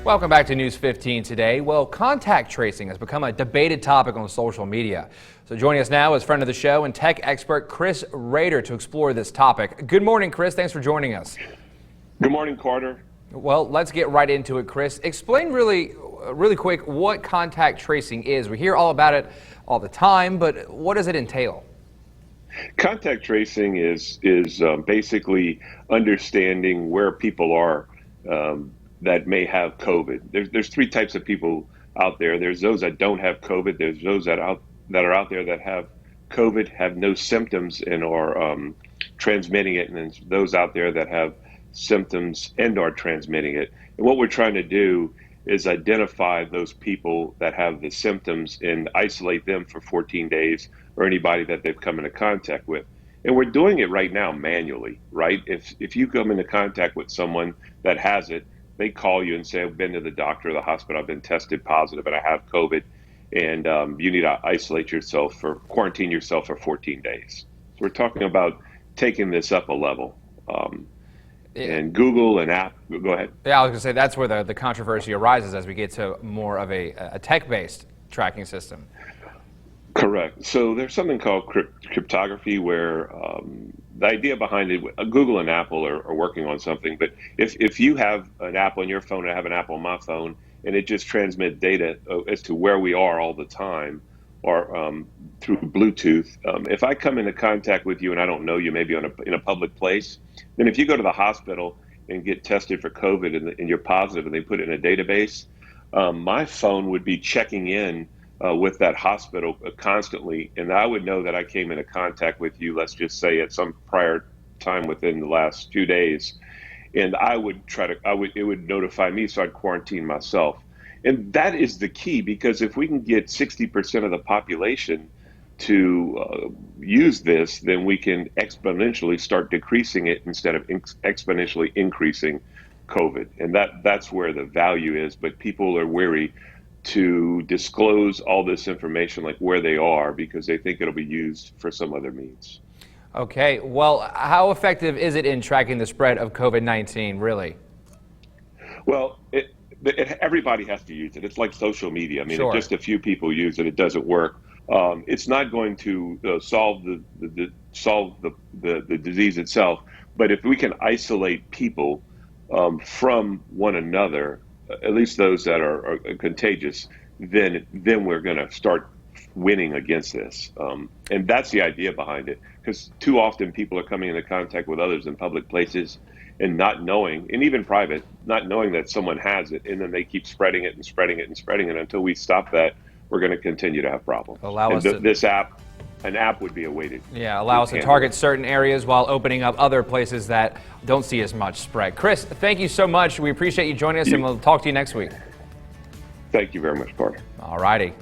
Welcome back to News 15 today. Well, contact tracing has become a debated topic on social media. So joining us now is friend of the show and tech expert Chris Rader to explore this topic. Good morning, Chris. Thanks for joining us. Good morning, Carter. Well, let's get right into it, Chris. Explain really quick what contact tracing is. We hear all about it all the time, but what does it entail? Contact tracing is basically understanding where people are that may have COVID. There's three types of people out there. There's those that don't have COVID. There's those that are out there that have COVID, have no symptoms and are transmitting it, and then those out there that have symptoms and are transmitting it. And what we're trying to do is identify those people that have the symptoms and isolate them for 14 days, or anybody that they've come into contact with. And we're doing it right now manually, right? If you come into contact with someone that has it, they call you and say, I've been to the doctor or the hospital, I've been tested positive and I have COVID, and you need to isolate yourself quarantine yourself for 14 days. So we're talking about taking this up a level. And Google and App, go ahead. Yeah, I was going to say that's where the controversy arises as we get to more of a tech-based tracking system. Correct. So there's something called cryptography where the idea behind it, Google and Apple are working on something, but if you have an app on your phone and I have an app on my phone, and it just transmits data as to where we are all the time, or through Bluetooth, if I come into contact with you and I don't know you, maybe in a public place, then if you go to the hospital and get tested for COVID and you're positive and they put it in a database, my phone would be checking in with that hospital constantly, and I would know that I came into contact with you, let's just say at some prior time within the last 2 days, and it would notify me, so I'd quarantine myself. And that is the key, because if we can get 60% of the population to use this, then we can exponentially start decreasing it instead of exponentially increasing COVID. And that's where the value is, but people are wary to disclose all this information, like where they are, because they think it'll be used for some other means. Okay, well, how effective is it in tracking the spread of COVID-19, really? Well, everybody has to use it. It's like social media. I mean, Sure. If just a few people use it, it doesn't work. It's not going to solve the disease itself, but if we can isolate people from one another, at least those that are contagious, then we're going to start winning against this. And that's the idea behind it, because too often people are coming into contact with others in public places and not knowing, and even private, not knowing that someone has it, and then they keep spreading it and spreading it and spreading it. Until we stop that, we're going to continue to have problems. An app would be a way to allow us to target certain areas while opening up other places that don't see as much spread. Chris, thank you so much. We appreciate you joining us, and we'll talk to you next week. Thank you very much, Carter. All righty.